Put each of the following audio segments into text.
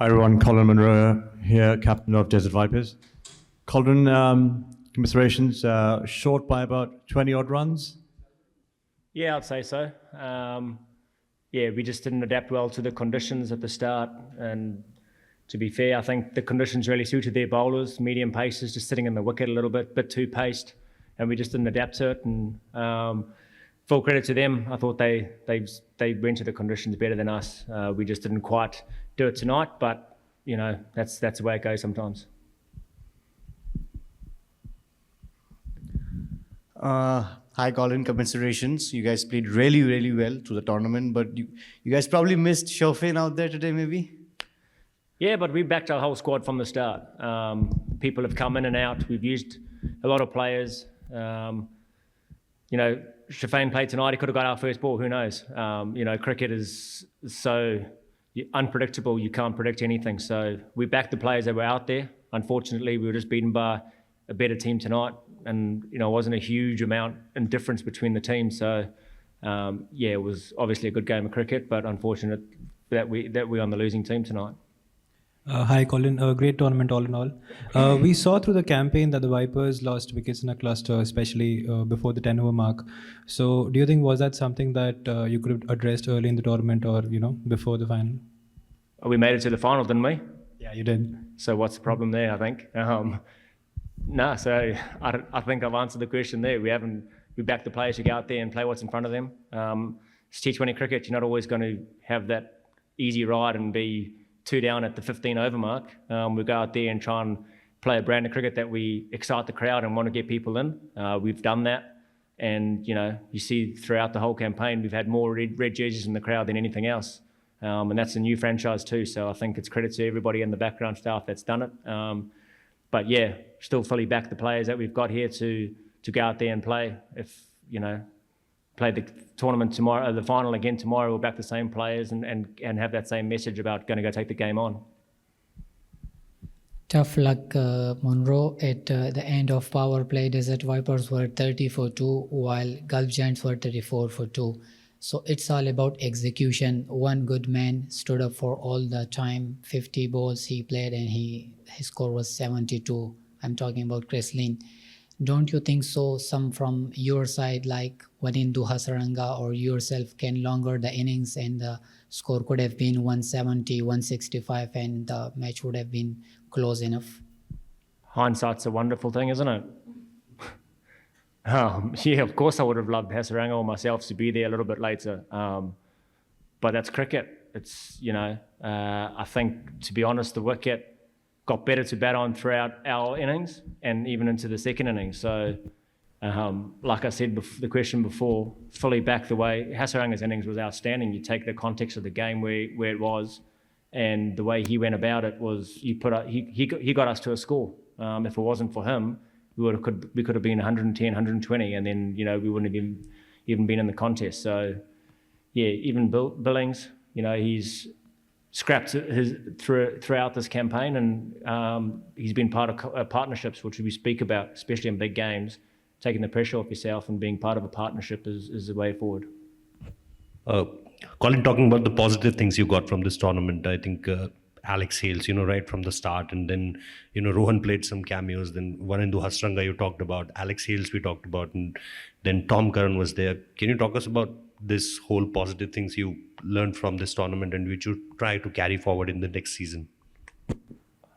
Hi everyone, Colin Munro here, captain of Desert Vipers. Colin, commiserations, short by about 20 odd runs? Yeah, I'd say so. Yeah, we just didn't adapt well to the conditions at the start. And to be fair, I think the conditions really suited their bowlers, medium paces, just sitting in the wicket a little bit too paced, and we just didn't adapt to it. And full credit to them. I thought they went to the conditions better than us. We just didn't quite do it tonight, but you know that's the way it goes sometimes. Hi Colin, commiserations. You guys played really well through the tournament, but you guys probably missed Shofin out there today, maybe? Yeah, but we backed our whole squad from the start. People have come in and out. We've used a lot of players. You know, Shofin played tonight. He could have got our first ball. Who knows? You know, cricket is so unpredictable. You can't predict anything. So we backed the players that were out there. Unfortunately, we were just beaten by a better team tonight, and you know, it wasn't a huge amount in difference between the teams. So yeah, it was obviously a good game of cricket, but unfortunate that we're on the losing team tonight. Hi Colin, a great tournament all in all. We saw through the campaign that the Vipers lost wickets in a cluster, especially before the 10-over mark. So do you think was that something that you could have addressed early in the tournament, or you know, before the final? We made it to the final, didn't we? Yeah, you did. So what's the problem there? I think. No, so I think I've answered the question there. We back the players to go out there and play what's in front of them. It's T20 cricket. You're not always going to have that easy ride and be 2 down at the 15-over mark. We go out there and try and play a brand of cricket that we excite the crowd and want to get people in. We've done that, and you know, you see throughout the whole campaign we've had more red jerseys in the crowd than anything else, and that's a new franchise too. So I think it's credit to everybody in the background staff that's done it. But yeah, still fully back the players that we've got here to go out there and play. If you know, play the tournament tomorrow, the final again tomorrow, we'll back the same players and have that same message about going to go take the game on. Tough luck, Munro. At the end of power play, Desert Vipers were 30 for 2, while Gulf Giants were 34 for 2. So it's all about execution. One good man stood up for all the time. 50 balls he played and his score was 72. I'm talking about Creslin. Don't you think so? Some from your side, like Wanindu Hasaranga or yourself, can longer the innings and the score could have been 170, 165 and the match would have been close enough? Hindsight's a wonderful thing, isn't it? Yeah, of course I would have loved Hasaranga or myself to be there a little bit later. But that's cricket. It's, you know, I think, to be honest, the wicket got better to bat on throughout our innings and even into the second innings. So, like I said, the question before, fully back the way Hasaranga's innings was outstanding. You take the context of the game where it was, and the way he went about it was he got us to a score. If it wasn't for him, we could have been 110, 120, and then you know we wouldn't have even been in the contest. So, yeah, even Billings, you know, he's scrapped throughout this campaign, and he's been part of partnerships, which we speak about, especially in big games. Taking the pressure off yourself and being part of a partnership is the way forward. Colin, talking about the positive things you got from this tournament, I think Alex Hales, you know, right from the start, and then, you know, Rohan played some cameos, then Wanindu Hasaranga you talked about, Alex Hales we talked about, and then Tom Curran was there. Can you talk us about this whole positive things you learned from this tournament and which you try to carry forward in the next season?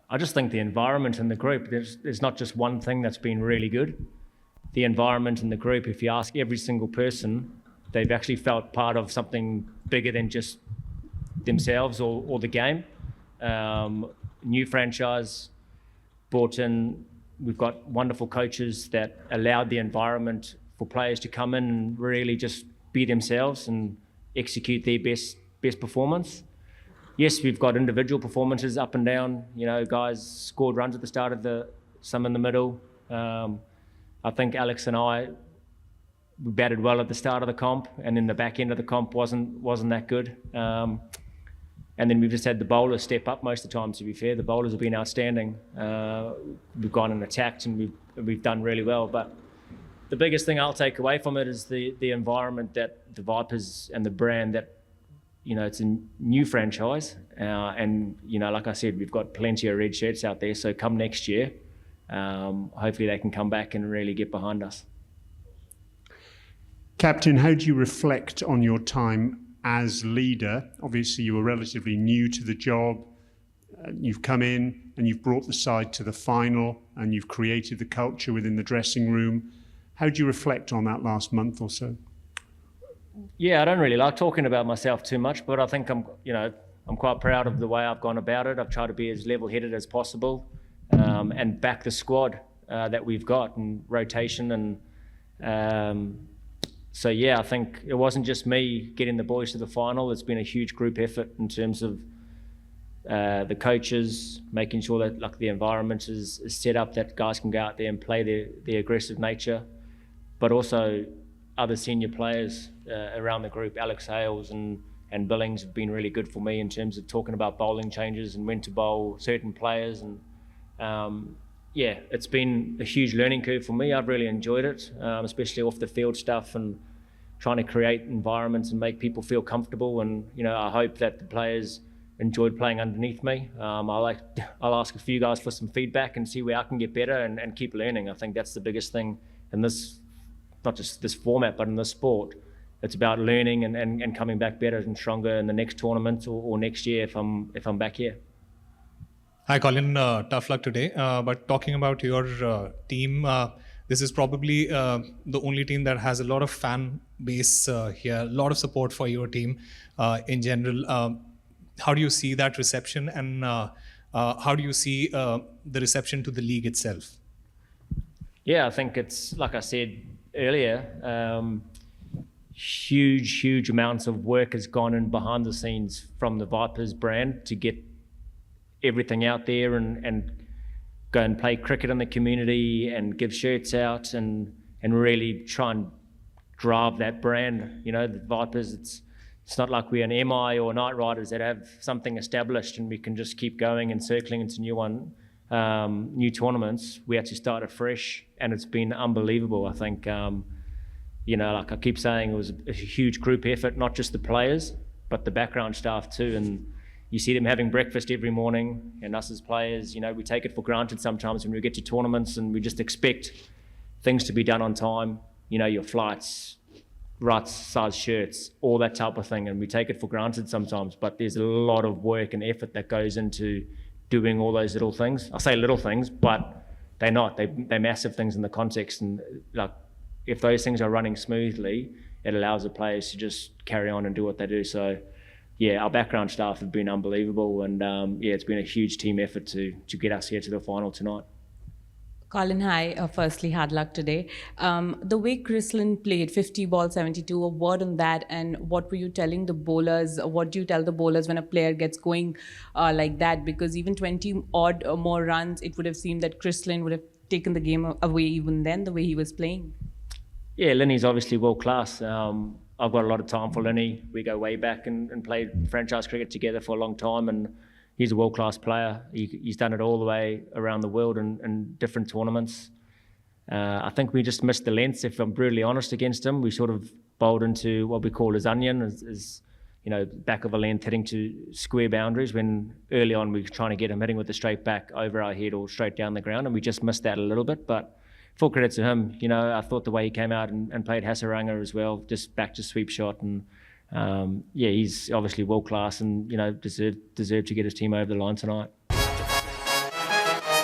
I just think the environment in the group, there's not just one thing that's been really good. The environment in the group, if you ask every single person, they've actually felt part of something bigger than just themselves or the game. New franchise brought in, we've got wonderful coaches that allowed the environment for players to come in and really just be themselves and execute their best performance. Yes, we've got individual performances up and down. You know, guys scored runs at the start of some in the middle. I think Alex and we batted well at the start of the comp, and then the back end of the comp wasn't that good. And then we've just had the bowlers step up most of the time, to be fair. The bowlers have been outstanding. We've gone and attacked, and we've done really well. But the biggest thing I'll take away from it is the environment that the Vipers and the brand that it's a new franchise, and like I said, we've got plenty of red shirts out there. So come next year, hopefully they can come back and really get behind us. Captain, how do you reflect on your time as leader? Obviously, you were relatively new to the job. You've come in and you've brought the side to the final, and you've created the culture within the dressing room. How do you reflect on that last month or so? Yeah, I don't really like talking about myself too much, but I think I'm quite proud of the way I've gone about it. I've tried to be as level-headed as possible, and back the squad that we've got, and rotation, and so yeah, I think it wasn't just me getting the boys to the final. It's been a huge group effort in terms of the coaches making sure that like the environment is set up that guys can go out there and play their aggressive nature, but also other senior players around the group. Alex Hales and Billings have been really good for me in terms of talking about bowling changes and when to bowl certain players, and yeah, it's been a huge learning curve for me. I've really enjoyed it, especially off the field stuff and trying to create environments and make people feel comfortable. And I hope that the players enjoyed playing underneath me. I'll ask a few guys for some feedback and see where I can get better and keep learning. I think that's the biggest thing in this, not just this format, but in this sport. It's about learning and coming back better and stronger in the next tournament or next year if I'm back here. Hi, Colin. Tough luck today. But talking about your team, this is probably the only team that has a lot of fan base here, a lot of support for your team in general. How do you see that reception, and how do you see the reception to the league itself? Yeah, I think it's, like I said earlier, huge amounts of work has gone in behind the scenes from the Vipers brand to get everything out there and go and play cricket in the community and give shirts out and really try and drive that brand. The Vipers, it's not like we're an MI or Night Riders that have something established and we can just keep going and circling into new tournaments. We had to start afresh, and it's been unbelievable. I think, like I keep saying, it was a huge group effort, not just the players, but the background staff too. And you see them having breakfast every morning, and us as players, we take it for granted sometimes when we get to tournaments and we just expect things to be done on time, your flights, right size shirts, all that type of thing, and we take it for granted sometimes, but there's a lot of work and effort that goes into doing all those little things. I say little things, but they're not. They're massive things in the context, and like if those things are running smoothly, it allows the players to just carry on and do what they do. So yeah, our background staff have been unbelievable, and yeah, it's been a huge team effort to get us here to the final tonight. Colin, hi. Firstly, hard luck today. The way Chrislin played, 50 ball, 72, a word on that, and what were you telling the bowlers? What do you tell the bowlers when a player gets going like that? Because even 20 odd more runs, it would have seemed that Chrislin would have taken the game away even then, the way he was playing. Yeah, Linny's obviously world class. I've got a lot of time for Linny. We go way back and played franchise cricket together for a long time, and he's a world-class player. He's done it all the way around the world in different tournaments. I think we just missed the lengths, if I'm brutally honest, against him. We sort of bowled into what we call his onion, back of a length hitting to square boundaries, when early on we were trying to get him hitting with the straight back over our head or straight down the ground, and we just missed that a little bit. But full credit to him. I thought the way he came out and played Hasaranga as well, just back to sweep shot, and yeah, he's obviously world class and deserved to get his team over the line tonight.